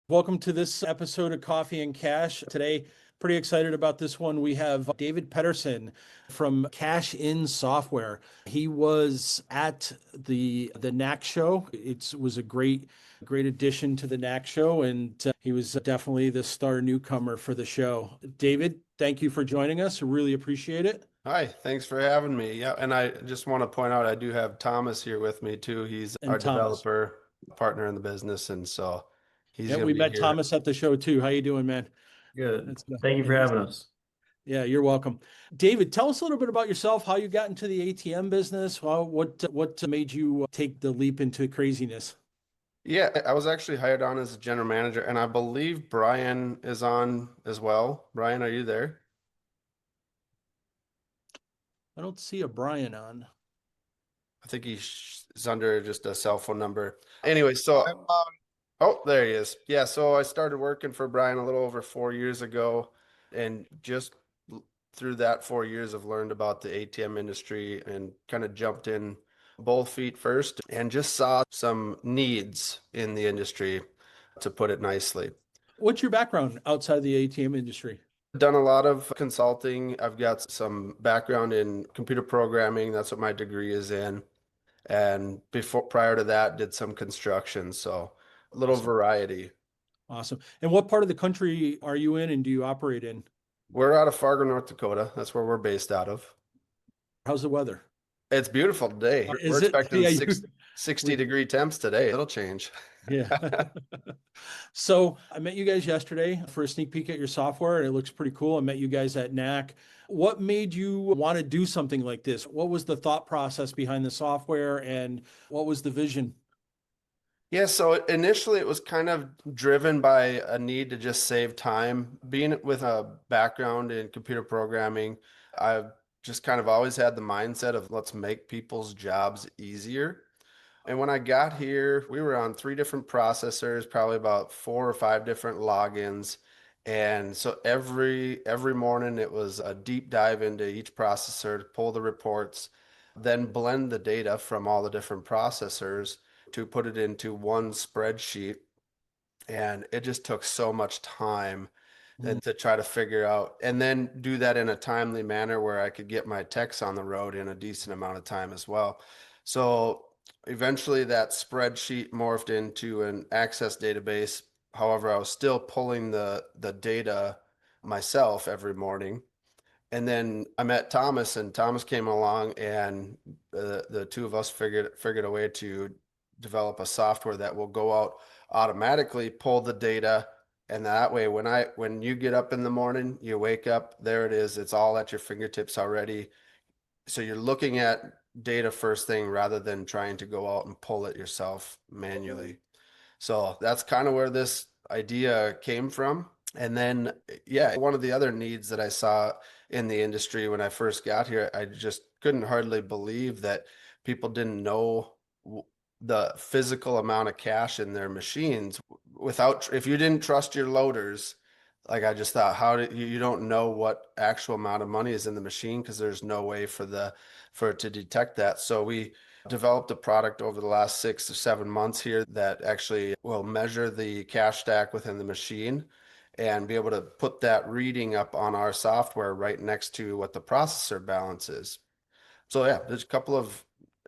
Welcome to this episode of Coffee and Cash. Today, pretty excited about this one. We have David Pederson from Cash In Software. He was at the NAC show. It was a great addition to the NAC show, and he was definitely the star newcomer for the show. David, thank you for joining us. I really appreciate it. Hi, thanks for having me. Yeah, and I just want to point out I do have Thomas here with me too. He's our And Thomas. developer partner in the business, and so he's Yeah, going to we be met here. Thomas at the show too. How you doing, man? Good. That's good. Thank you for having us. Yeah, you're welcome. David, tell us a little bit about yourself, how you got into the ATM business, what made you take the leap into craziness? Yeah, I was actually hired on as a general manager, and I believe Brian is on as well. Brian, are you there? I don't see a Brian on. I think he's under just a cell phone number. Anyway, oh, there he is. Yeah, so I started working for Brian a little over 4 years ago, and just through that 4 years, I've learned about the ATM industry and kind of jumped in both feet first and just saw some needs in the industry, to put it nicely. What's your background outside the ATM industry? Done a lot of consulting. I've got some background in computer programming. That's what my degree is in. And prior to that, did some construction. So a little Awesome. variety. Awesome. And what part of the country are you in and do you operate in? We're out of Fargo, North Dakota. That's where we're based out of. How's the weather? It's beautiful today. We're Is it? expecting Yeah, 60 we, degree temps today. It'll change. yeah. So I met you guys yesterday for a sneak peek at your software, and it looks pretty cool. I met you guys at NAC. What made you want to do something like this? What was the thought process behind the software, and what was the vision? Yeah, so initially it was kind of driven by a need to just save time. Being with a background in computer programming, I've just kind of always had the mindset of let's make people's jobs easier. And when I got here, we were on three different processors, probably about 4 or 5 different logins. And so every morning it was a deep dive into each processor to pull the reports, then blend the data from all the different processors to put it into one spreadsheet. And it just took so much time Mm. and to try to figure out and then do that in a timely manner where I could get my techs on the road in a decent amount of time as well. So eventually that spreadsheet morphed into an access database. However, I was still pulling the data myself every morning. And then I met Thomas, and Thomas came along, and the two of us figured a way to develop a software that will go out automatically, pull the data, and that way when you get up in the morning, you wake up, there it is, it's all at your fingertips already. So you're looking at data first thing rather than trying to go out and pull it yourself manually. So that's kind of where this idea came from. And then, yeah, one of the other needs that I saw in the industry when I first got here, I just couldn't hardly believe that people didn't know the physical amount of cash in their machines without, if you didn't trust your loaders, like I just thought, how did you don't know what actual amount of money is in the machine because there's no way for it to detect that. So we developed a product over the last 6 or 7 months here that actually will measure the cash stack within the machine and be able to put that reading up on our software right next to what the processor balance is. So yeah, there's a couple of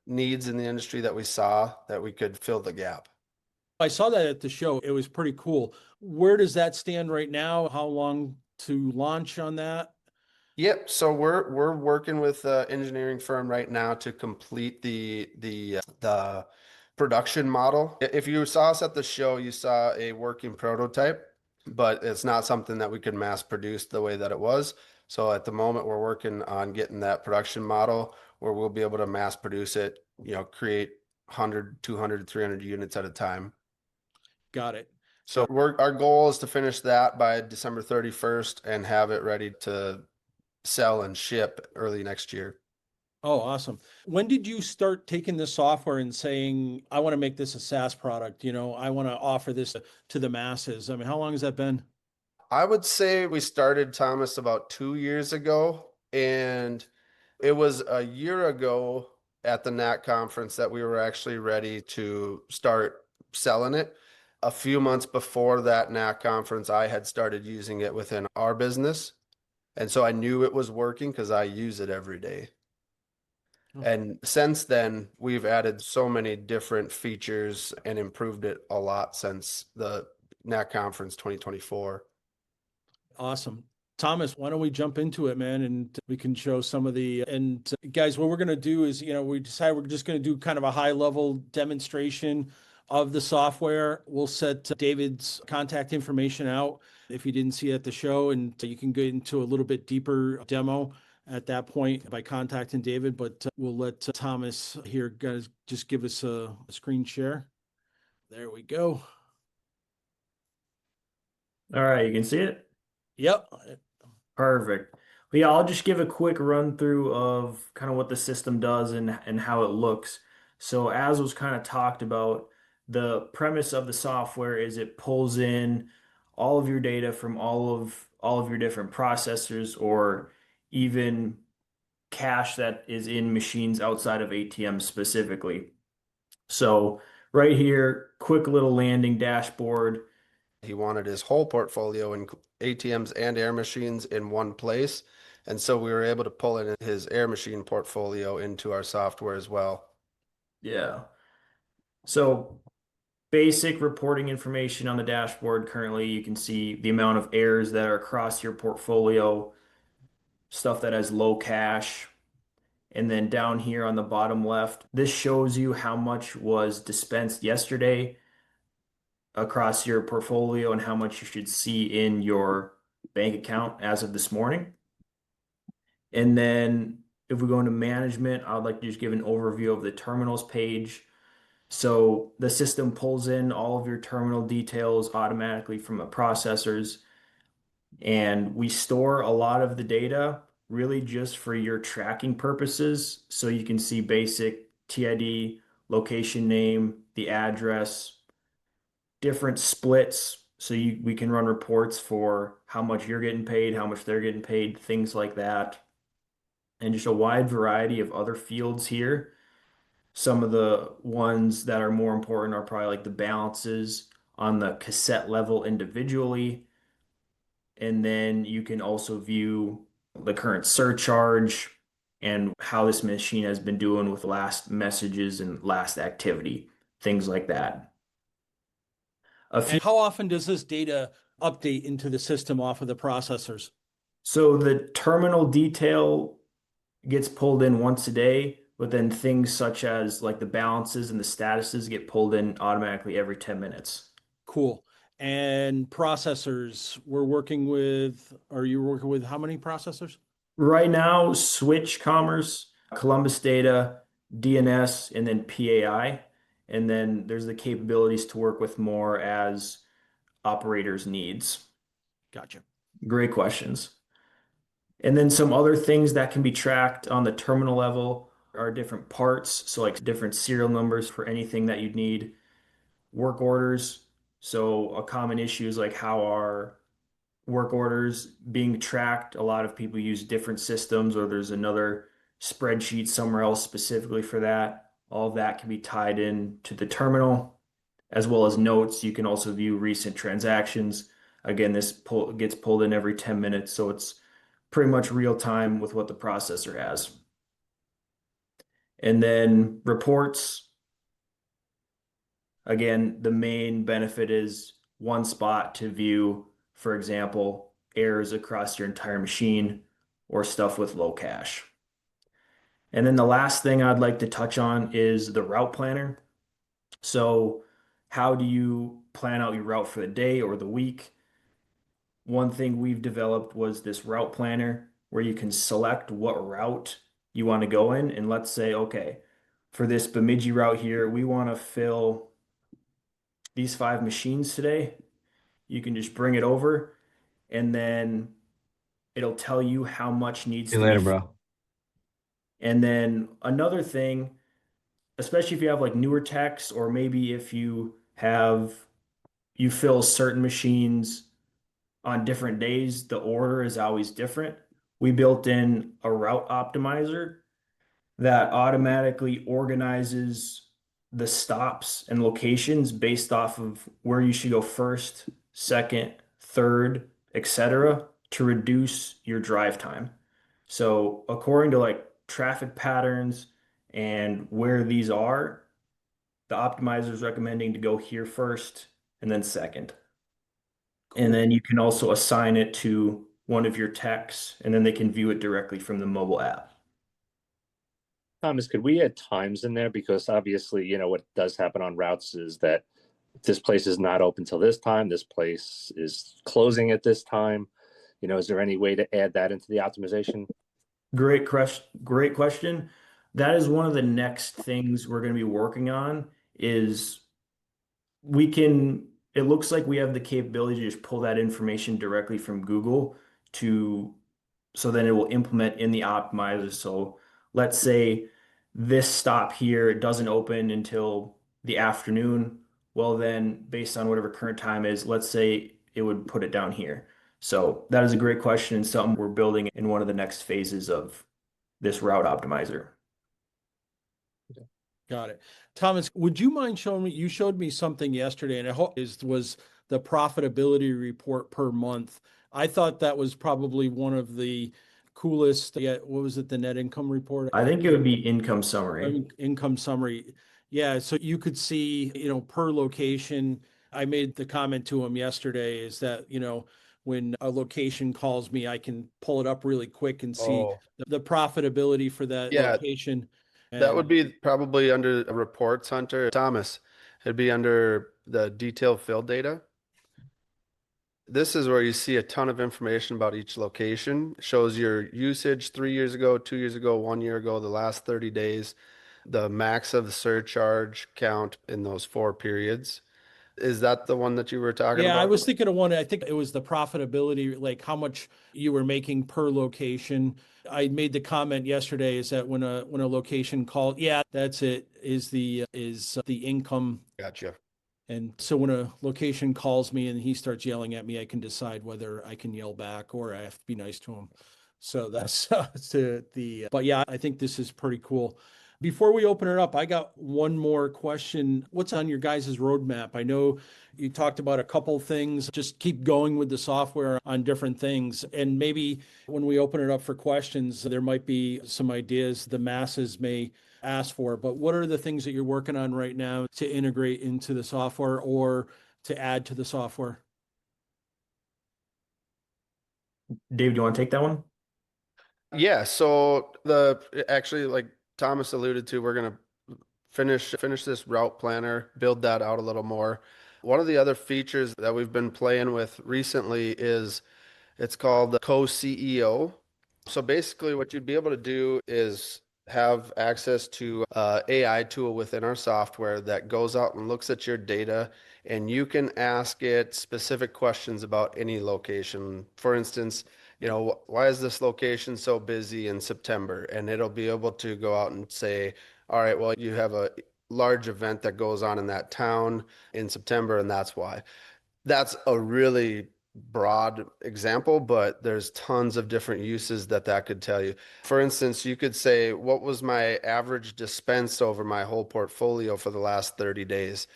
needs in the industry that we saw that we could fill the gap. I saw that at the show. It was pretty cool. Where does that stand right now? How long to launch on that? Yep. So we're working with an engineering firm right now to complete the production model. If you saw us at the show, you saw a working prototype, but it's not something that we could mass produce the way that it was. So at the moment, we're working on getting that production model where we'll be able to mass produce it, create 100, 200, 300 units at a time. Got it. So our goal is to finish that by December 31st and have it ready to sell and ship early next year. Oh, awesome. When did you start taking this software and saying, I want to make this a SaaS product? I want to offer this to the masses. I mean, how long has that been? I would say we started, Thomas, about 2 years ago, and it was a year ago at the NAT conference that we were actually ready to start selling it. a few months before that NAC conference, I had started using it within our business. And so I knew it was working because I use it every day. Oh, And since then, we've added so many different features and improved it a lot since the NAC conference 2024. awesome. Thomas, why don't we jump into it, man, and we can show some of the and guys, what we're going to do is, we decide we're just going to do kind of a high level demonstration of the software. We'll set David's contact information out if you didn't see it at the show, and you can get into a little bit deeper demo at that point by contacting David, but we'll let Thomas here, guys, just give us a screen share. There we go. All right, you can see it? Yep. Perfect. Well, yeah, I'll just give a quick run through of kind of what the system does and how it looks. So as was kind of talked about, the premise of the software is it pulls in all of your data from all of your different processors or even cache that is in machines outside of ATMs specifically. So right here, quick little landing dashboard. He wanted his whole portfolio in ATMs and air machines in one place. And so we were able to pull in his air machine portfolio into our software as well. Yeah. So basic reporting information on the dashboard. Currently, you can see the amount of errors that are across your portfolio, stuff that has low cache. And then down here on the bottom left, this shows you how much was dispensed yesterday across your portfolio and how much you should see in your bank account as of this morning. And then if we go into management, I would like to just give an overview of the terminals page. So the system pulls in all of your terminal details automatically from the processors, and we store a lot of the data really just for your tracking purposes. So you can see basic TID, location name, the address, different splits. So we can run reports for how much you're getting paid, how much they're getting paid, things like that. And just a wide variety of other fields here. Some of the ones that are more important are probably like the balances on the cassette level individually. And then you can also view the current surcharge and how this machine has been doing with last messages and last activity, things like that. A few, And how often does this data update into the system off of the processors? so the terminal detail gets pulled in once a day, but then things such as like the balances and the statuses get pulled in automatically every 10 minutes. Cool. And processors, are you working with how many processors? Right now, Switch Commerce, Columbus Data, DNS, and then PAI. And then there's the capabilities to work with more as operators' needs. Gotcha. Great questions. And then some other things that can be tracked on the terminal level are different parts. So, like different serial numbers for anything that you'd need, work orders. So, a common issue is like how are work orders being tracked. A lot of people use different systems, or there's another spreadsheet somewhere else specifically for that. All of that can be tied in to the terminal, as well as notes. You can also view recent transactions. Again, gets pulled in every 10 minutes, so it's pretty much real time with what the processor has. And then reports. Again, the main benefit is one spot to view, for example, errors across your entire machine or stuff with low cache. And then the last thing I'd like to touch on is the route planner. So, how do you plan out your route for the day or the week? One thing we've developed was this route planner where you can select what route you want to go in. And let's say, okay, for this Bemidji route here, we want to fill these 5 machines today. You can just bring it over and then it'll tell you how much needs See you to be. later, bro. And then another thing, especially if you have like newer techs, or maybe if you fill certain machines on different days, the order is always different. We built in a route optimizer that automatically organizes the stops and locations based off of where you should go first, second, third, etc., to reduce your drive time. So according to like traffic patterns and where these are, the optimizer is recommending to go here first and then second. And Cool. then you can also assign it to one of your techs, and then they can view it directly from the mobile app. Thomas, could we add times in there? Because obviously, what does happen on routes is that this place is not open till this time. This place is closing at this time. Is there any way to add that into the optimization? Great question. Great question. That is one of the next things we're going to be working on is it looks like we have the capability to just pull that information directly from Google so then it will implement in the optimizer. So let's say this stop here, it doesn't open until the afternoon. Well, then based on whatever current time is, let's say it would put it down here. So that is a great question and something we're building in one of the next phases of this route optimizer. Got it. Thomas, would you mind showing me, you showed me something yesterday and I hope was the profitability report per month. I thought that was probably one of the coolest. Yeah, what was it? The net income report? I think it would be income summary. Income summary. Yeah, so you could see, per location. I made the comment to him yesterday is that, when a location calls me, I can pull it up really quick and see Oh, the profitability for that yeah, location. that would be probably under reports, Hunter. Thomas, it'd be under the detailed field data. This is where you see a ton of information about each location. It shows your usage 3 years ago, 2 years ago, 1 year ago, the last 30 days, the max of the surcharge count in those 4 periods. Is that the one that you were talking Yeah, I about? was thinking of one. I think it was the profitability, like how much you were making per location. I made the comment yesterday is that when a location called, yeah, that's it, is the income. Gotcha. And so when a location calls me and he starts yelling at me, I can decide whether I can yell back or I have to be nice to him. So that's but yeah, I think this is pretty cool. Before we open it up, I got one more question. What's on your guys' roadmap? I know you talked about a couple things. Just keep going with the software on different things. And maybe when we open it up for questions, there might be some ideas the masses may ask for. But what are the things that you're working on right now to integrate into the software or to add to the software? Dave, do you want to take that one? Yeah, so actually, like Thomas alluded to, we're gonna finish this route planner, build that out a little more. One of the other features that we've been playing with recently is it's called the co-CEO. So basically what you'd be able to do is have access to AI tool within our software that goes out and looks at your data and you can ask it specific questions about any location. For instance, why is this location so busy in September? And it'll be able to go out and say, all right, well, you have a large event that goes on in that town in September, and that's why. That's a really broad example, but there's tons of different uses that could tell you. For instance, you could say, what was my average dispense over my whole portfolio for the last 30 days?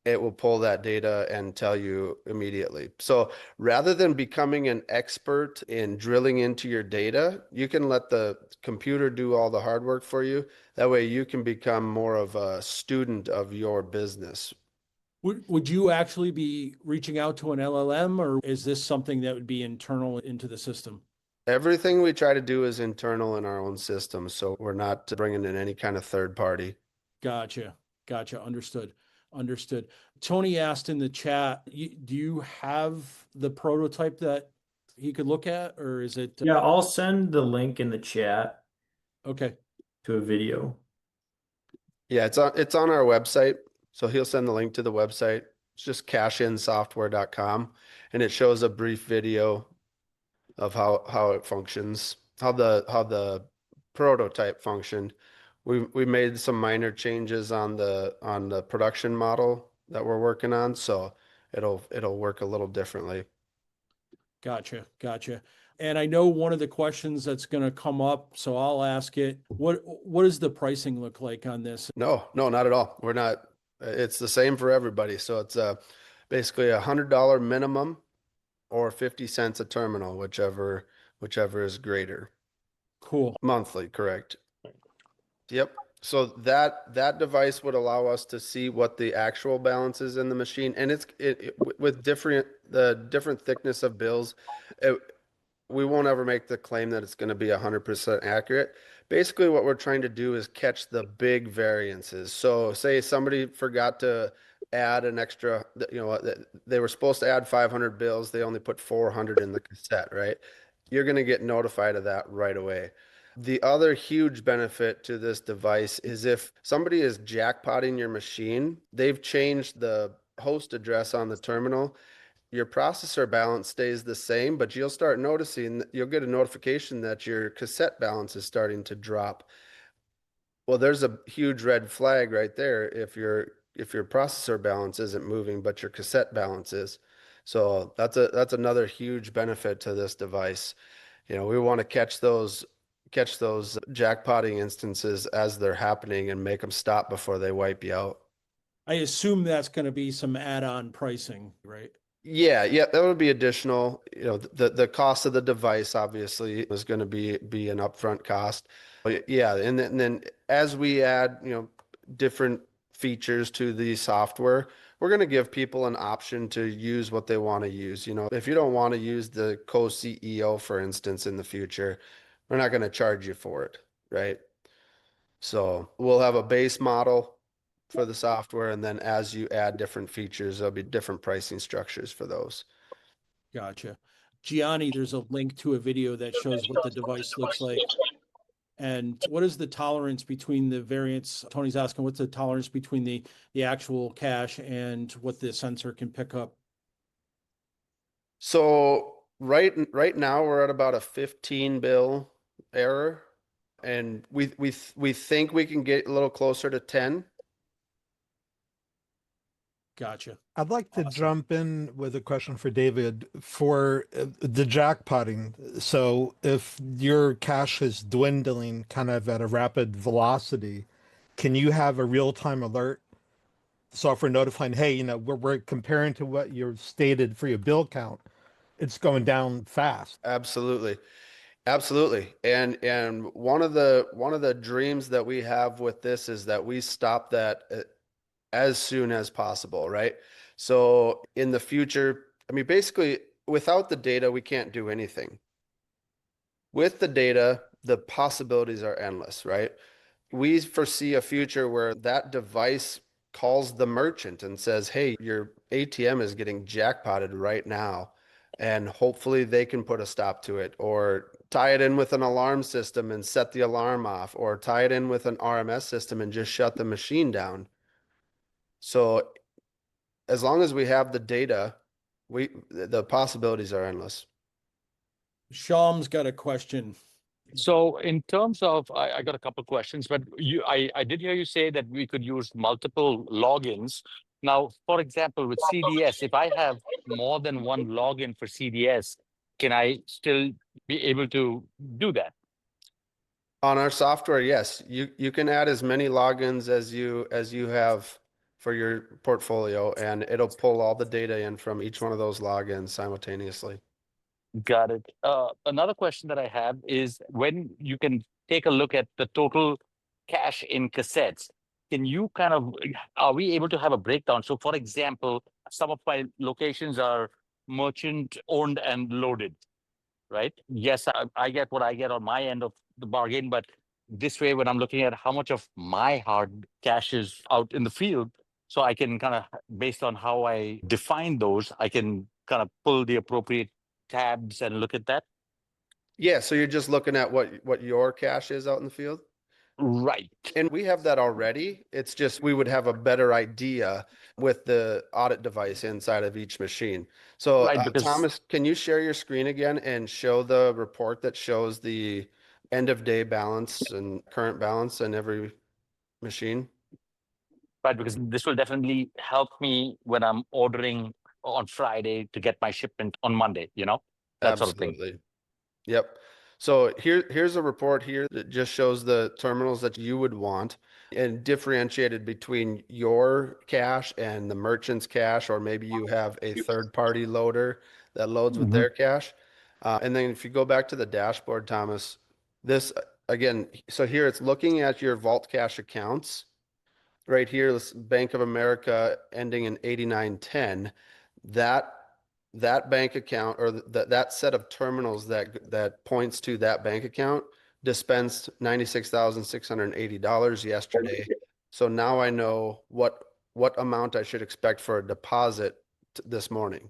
It will pull that data and tell you immediately. So rather than becoming an expert in drilling into your data, you can let the computer do all the hard work for you. That way you can become more of a student of your business. Would you actually be reaching out to an LLM or is this something that would be internal into the system? Everything we try to do is internal in our own system, so we're not bringing in any kind of third party. Gotcha. Gotcha. Understood. Understood. Tony asked in the chat, do you have the prototype that he could look at or is it? Yeah, I'll send the link in the chat Okay. to a video. Yeah, it's on our website. So he'll send the link to the website. It's just cashinsoftware.com and it shows a brief video of how it functions, how the prototype functioned. We made some minor changes on the production model that we're working on, so it'll work a little differently. Gotcha. Gotcha. And I know one of the questions that's going to come up, so I'll ask it. What does the pricing look like on this? No, not at all. We're not, it's the same for everybody. So it's basically $100 minimum or 50 cents a terminal, whichever is greater. Cool. Monthly, correct. Yep. So that device would allow us to see what the actual balance is in the machine, and with the different thickness of bills, we won't ever make the claim that it's going to be 100% accurate. Basically, what we're trying to do is catch the big variances. So say somebody forgot to add an extra, they were supposed to add 500 bills, they only put 400 in the cassette, right? You're going to get notified of that right away. The other huge benefit to this device is if somebody is jackpotting your machine, they've changed the host address on the terminal. Your processor balance stays the same, but you'll start noticing, you'll get a notification that your cassette balance is starting to drop. Well, there's a huge red flag right there if your processor balance isn't moving, but your cassette balance is. So that's another huge benefit to this device. We want to catch those jackpotting instances as they're happening and make them stop before they wipe you out. I assume that's going to be some add-on pricing, right? Yeah, that would be additional. The cost of the device obviously is going to be an upfront cost. But yeah, and then as we add, different features to the software, we're going to give people an option to use what they want to use. If you don't want to use the co-CEO, for instance, in the future, we're not going to charge you for it, right? So we'll have a base model for the software, and then as you add different features, there'll be different pricing structures for those. Gotcha. Gianni, there's a link to a video that shows what the device looks like. And what is the tolerance between the variants? Tony's asking, what's the tolerance between the actual cache and what the sensor can pick up? So right now we're at about a 15 bill error, and we think we can get a little closer to 10. Gotcha. I'd like to jump in with a question for David for the jackpotting. So if your cache is dwindling kind of at a rapid velocity, can you have a real-time alert software notifying, hey, we're comparing to what you've stated for your bill count, it's going down fast. Absolutely. And one of the dreams that we have with this is that we stop that as soon as possible, right? So in the future, basically without the data, we can't do anything. With the data, the possibilities are endless, right? We foresee a future where that device calls the merchant and says, hey, your ATM is getting jackpotted right now. And hopefully they can put a stop to it, or tie it in with an alarm system and set the alarm off, or tie it in with an RMS system and just shut the machine down. So as long as we have the data, the possibilities are endless. Shalm's got a question. So in terms of, I got a couple of questions, but I did hear you say that we could use multiple logins. Now, for example, with CDS, if I have more than one login for CDS, can I still be able to do that? On our software, yes, you can add as many logins as you have for your portfolio, and it'll pull all the data in from each one of those logins simultaneously. Got it. Another question that I have is when you can take a look at the total cache in cassettes, are we able to have a breakdown? So for example, some of my locations are merchant owned and loaded, right? Yes, I get what I get on my end of the bargain, but this way, when I'm looking at how much of my hard cache is out in the field, so I can kind of, based on how I define those, I can kind of pull the appropriate tabs and look at that. Yeah, so you're just looking at what your cache is out in the field? Right. And we have that already. It's just we would have a better idea with the audit device inside of each machine. So Right, because Thomas, can you share your screen again and show the report that shows the end of day balance and current balance in every machine? right, because this will definitely help me when I'm ordering on Friday to get my shipment on Monday, that sort of thing. Absolutely. Yep. So here's a report here that just shows the terminals that you would want and differentiated between your cache and the merchant's cache, or maybe you have a third-party loader that loads with Mhm. their cache. And then if you go back to the dashboard, Thomas, this again, so here it's looking at your Vault Cache accounts. Right here, this Bank of America ending in 8910. That that bank account or that set of terminals that points to that bank account dispensed $96,680 yesterday. So now I know what amount I should expect for a deposit this morning.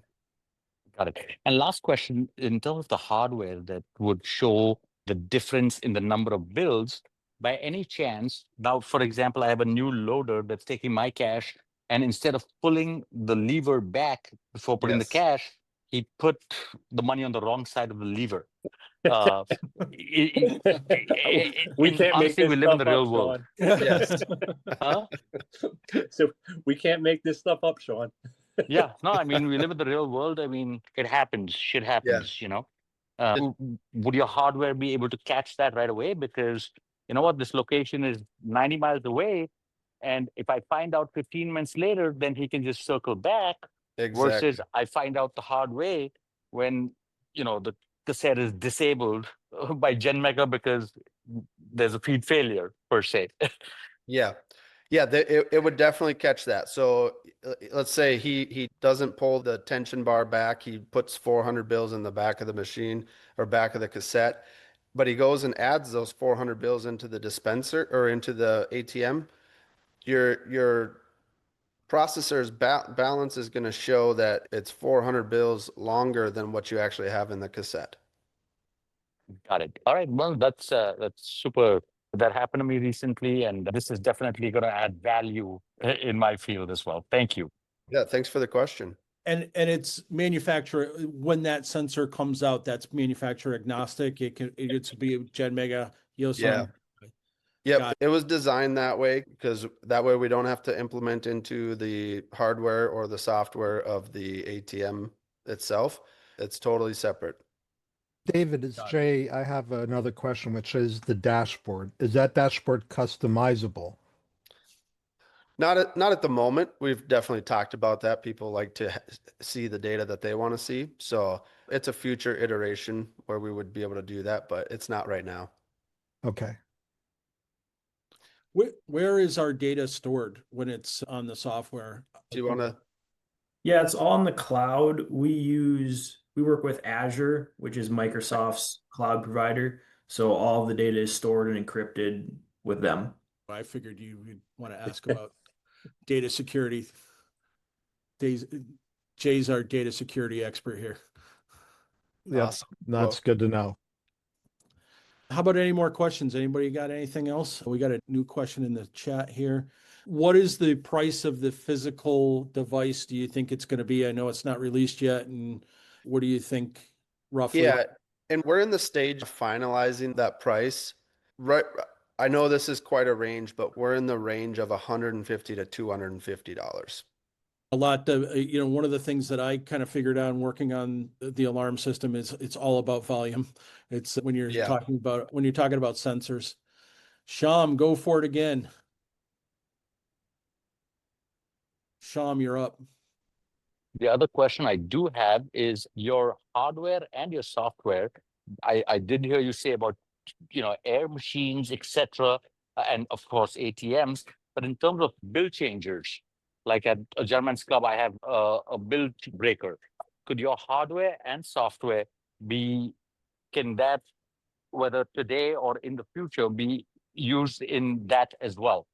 Got it. And last question, in terms of the hardware that would show the difference in the number of bills, by any chance, now, for example, I have a new loader that's taking my cash, and instead of pulling the lever back before putting the Yes. cash, he put the money on the wrong side of the lever. Uh, We and can't make honestly, this we live in stuff the real up, world. Sean. Yes. Huh? So we can't make this stuff up, Sean. Yeah, no, I mean, we live in the real world. I mean, it happens, shit happens, you know. Would your hardware be able to catch that right away? Because you know what, this location is 90 miles away. And if I find out 15 minutes later, then he can just circle back Exactly. versus I find out the hard way when, you know, the cassette is disabled by GenMega because there's a feed failure per se. Yeah. Yeah, it would definitely catch that. So let's say he doesn't pull the tension bar back. He puts 400 bills in the back of the machine or back of the cassette, but he goes and adds those 400 bills into the dispenser or into the ATM. Your processor's balance is going to show that it's 400 bills longer than what you actually have in the cassette. Got it. All right. Well, that's super. That happened to me recently, and this is definitely going to add value in my field as well. Thank you. Yeah, thanks for the question. And it's manufacturer when that sensor comes out, that's manufacturer agnostic. It's be GenMega, Yosan. Yeah. Yep, Got it was designed that way because that way we don't have to implement into the hardware or the software of the ATM itself. It's totally separate. David, it's Got it. Jay. I have another question, which is the dashboard. Is that dashboard customizable? Not at the moment. We've definitely talked about that. People like to see the data that they want to see. So it's a future iteration where we would be able to do that, but it's not right now. Okay. Where is our data stored when it's on the software? Do you want to? Yeah, it's all in the cloud. We work with Azure, which is Microsoft's cloud provider. So all of the data is stored and encrypted with them. I figured you would want to ask about data security. Jay's our data security expert here. Yep. Awesome. That's good to know. How about any more questions? Anybody got anything else? We got a new question in the chat here. What is the price of the physical device do you think it's going to be? I know it's not released yet. And what do you think roughly? Yeah, and we're in the stage of finalizing that price. Right, I know this is quite a range, but we're in the range of $150 to $250. A lot of, one of the things that I kind of figured out in working on the alarm system is it's all about volume. It's when you're Yeah. talking about sensors. Sham, go for it again. Sham, you're up. The other question I do have is your hardware and your software. I did hear you say about, air machines, etc., and of course ATMs. But in terms of bill changers, like at a gentleman's club, I have a bill breaker. Could your hardware and software can that, whether today or in the future, be used in that as well?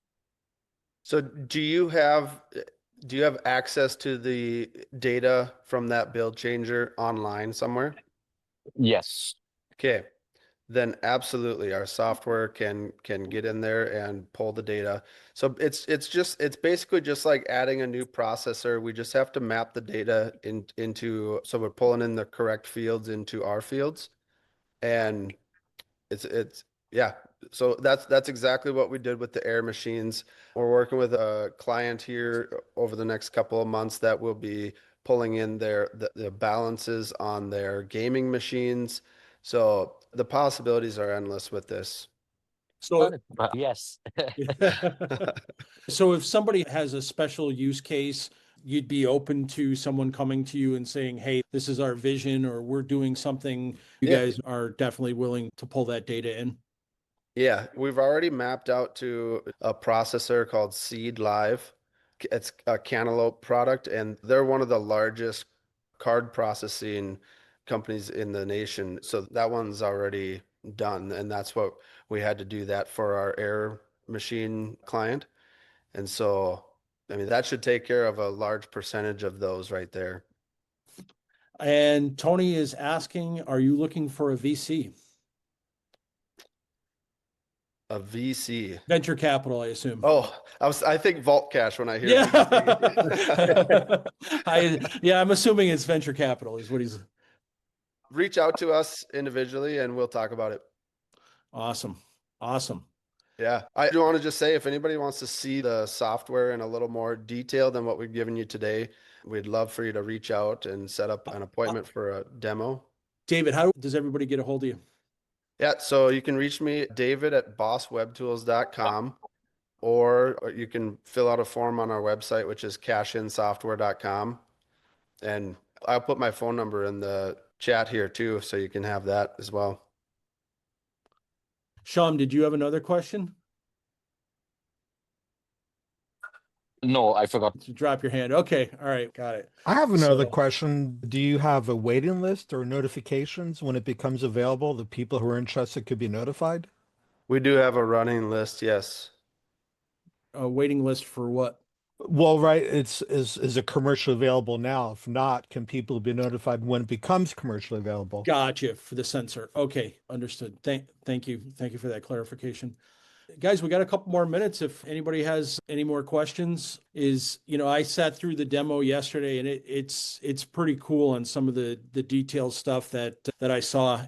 So do you have access to the data from that build changer online somewhere? Yes. Okay. Then absolutely our software can get in there and pull the data. So it's basically just like adding a new processor. We just have to map the data into so we're pulling in the correct fields into our fields. And it's yeah. So that's exactly what we did with the air machines. We're working with a client here over the next couple of months that will be pulling in the balances on their gaming machines So the possibilities are endless with this. So, Yes. so if somebody has a special use case, you'd be open to someone coming to you and saying, hey, this is our vision, or we're doing something. You Yeah. guys are definitely willing to pull that data in. Yeah, we've already mapped out to a processor called Seed Live. It's a Cantaloupe product, and they're one of the largest card processing companies in the nation. So that one's already done, and that's what we had to do that for our Air machine client. And so, I mean, that should take care of a large percentage of those right there. And Tony is asking, are you looking for a VC? A VC. Venture capital, I assume. Oh, I think Vault Cash when I hear Yeah. VC. I'm assuming it's venture capital is what he's. Reach out to us individually and we'll talk about it. Awesome. Awesome. Yeah. I do want to just say if anybody wants to see the software in a little more detail than what we've given you today, we'd love for you to reach out and set up an appointment for a demo. David, how does everybody get a hold of you? Yeah, so you can reach me, david@bosswebtools.com, or you can fill out a form on our website, which is cashinsoftware.com. And I'll put my phone number in the chat here too, so you can have that as well. Sham, did you have another question? No, I forgot. To drop your hand. Okay. All right. Got it. I have another So- question. Do you have a waiting list or notifications when it becomes available? The people who are interested could be notified? We do have a running list, yes. A waiting list for what? Well, right, is it commercially available now? If not, can people be notified when it becomes commercially available? Gotcha, for the sensor. Okay, understood. Thank you. Thank you for that clarification. Guys, we got a couple more minutes. If anybody has any more questions, I sat through the demo yesterday and it's pretty cool on some of the detailed stuff that I saw.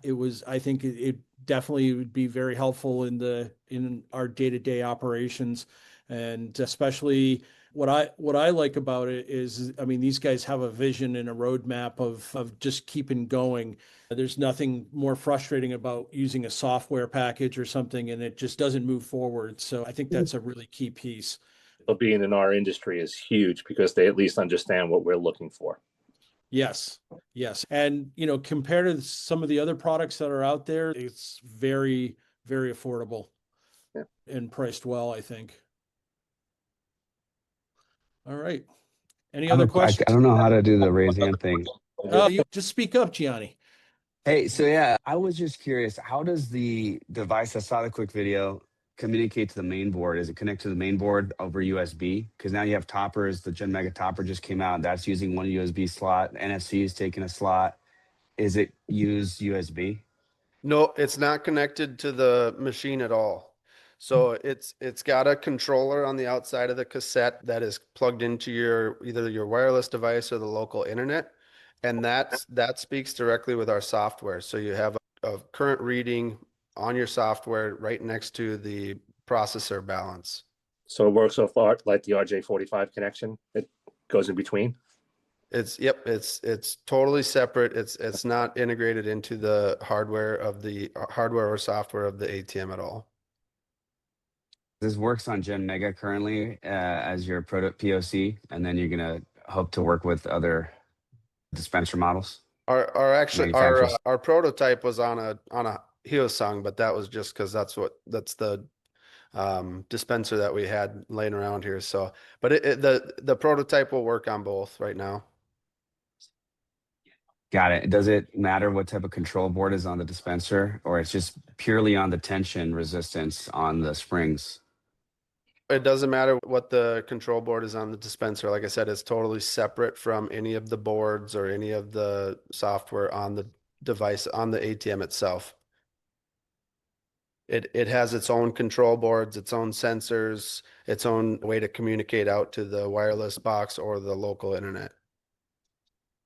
I think it definitely would be very helpful in our day-to-day operations, and especially what I like about it is, I mean, these guys have a vision and a roadmap of just keeping going. There's nothing more frustrating about using a software package or something and it just doesn't move forward. So I think that's a really key piece. But being in our industry is huge because they at least understand what we're looking for. Yes. Yes. And, compared to some of the other products that are out there, it's very, very affordable. Yeah. And priced well, I think. All right. Any other questions? I don't know how to do the raise hand thing. You just speak up, Gianni. Hey, so yeah, I was just curious, how does the device, I saw the quick video, communicate to the main board? Is it connect to the main board over USB? Because now you have toppers, the Gen Mega topper just came out, that's using one USB slot, NFC is taking a slot. Is it use USB? No, it's not connected to the machine at all. So it's got a controller on the outside of the cassette that is plugged into either your wireless device or the local internet. And that speaks directly with our software. So you have a current reading on your software right next to the processor balance. So it works so far like the RJ45 connection. It goes in between. It's totally separate. It's not integrated into the hardware or software of the ATM at all. This works on Gen Mega currently as your POC, and then you're gonna hope to work with other dispenser models. Our prototype was on a Hyosung, but that was just because that's the dispenser that we had laying around here. So, but the prototype will work on both right now. Got it. Does it matter what type of control board is on the dispenser, or it's just purely on the tension resistance on the springs? It doesn't matter what the control board is on the dispenser. Like I said, it's totally separate from any of the boards or any of the software on the device, on the ATM itself. It has its own control boards, its own sensors, its own way to communicate out to the wireless box or the local internet.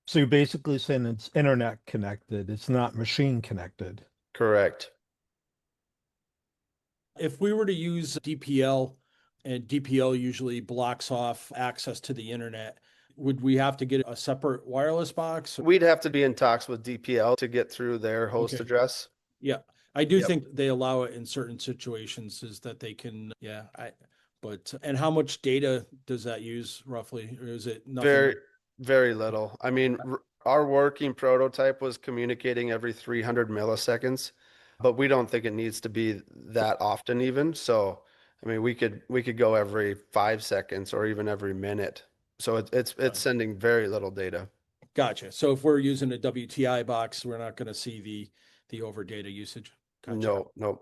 So you're basically saying it's internet connected, it's not machine connected. Correct. If we were to use DPL, and DPL usually blocks off access to the internet, would we have to get a separate wireless box? We'd have to be in talks with DPL to get through their host Okay. address. Yeah, I do Yep. think they allow it in certain situations is that they can, and how much data does that use roughly? Or is it nothing? Very, very little. I mean, our working prototype was communicating every 300 milliseconds, but we don't think it needs to be that often even. So, I mean, we could go every 5 seconds or even every minute. So it's sending very little data. Gotcha. So if we're using a WTI box, we're not going to see the over data usage. Gotcha. No.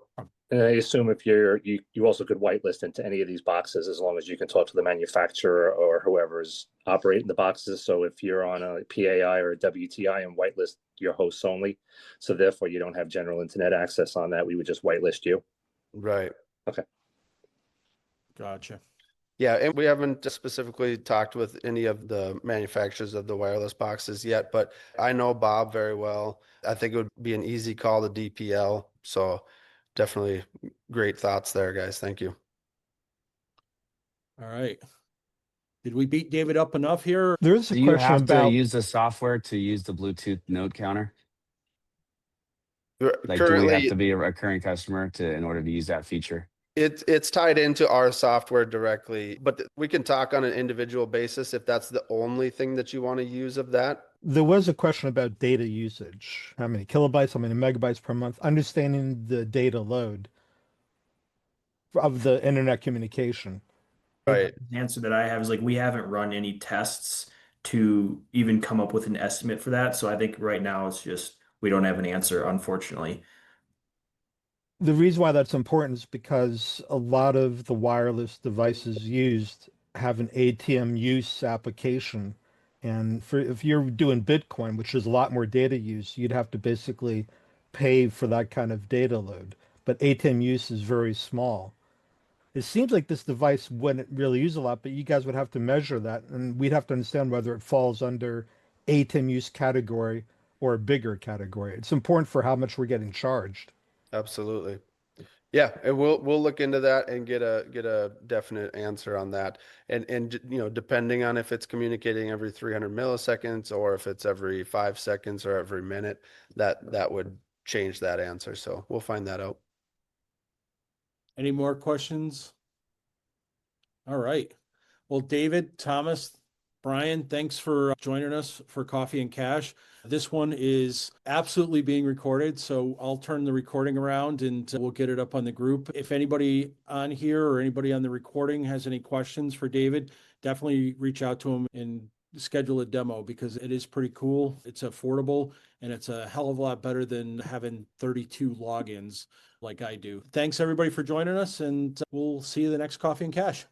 And I assume if you also could whitelist into any of these boxes as long as you can talk to the manufacturer or whoever's operating the boxes. So if you're on a PAI or a WTI and whitelist your hosts only, so therefore you don't have general internet access on that, we would just whitelist you. Right. Okay. Gotcha. Yeah, and we haven't specifically talked with any of the manufacturers of the wireless boxes yet, but I know Bob very well. I think it would be an easy call to DPL. So definitely great thoughts there, guys. Thank you. All right. Did we beat David up enough here? There is a Do you question have to about use the software to use the Bluetooth note counter? Like, do we have Currently, to be a recurring customer in order to use that feature? it's tied into our software directly, but we can talk on an individual basis if that's the only thing that you want to use of that. there was a question about data usage. How many kilobytes, how many megabytes per month, understanding the data load of the internet communication. Right. The answer that I have is like we haven't run any tests to even come up with an estimate for that. So I think right now it's just we don't have an answer, unfortunately. The reason why that's important is because a lot of the wireless devices used have an ATM use application. And if you're doing Bitcoin, which is a lot more data use, you'd have to basically pay for that kind of data load. But ATM use is very small. It seems like this device wouldn't really use a lot, but you guys would have to measure that, and we'd have to understand whether it falls under ATM use category or a bigger category. It's important for how much we're getting charged. Absolutely. Yeah, and we'll look into that and get a definite answer on that. And depending on if it's communicating every 300 milliseconds or if it's every 5 seconds or every minute, that would change that answer. So we'll find that out. Any more questions? All right. Well, David, Thomas, Brian, thanks for joining us for Coffee and Cash. This one is absolutely being recorded, so I'll turn the recording around and we'll get it up on the group. If anybody on here or anybody on the recording has any questions for David, definitely reach out to him and schedule a demo because it is pretty cool. It's affordable and it's a hell of a lot better than having 32 logins like I do. Thanks everybody for joining us, and we'll see you the next Coffee and Cash.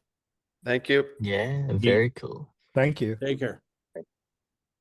Thank you. Yeah, very cool. Thank you. Take care.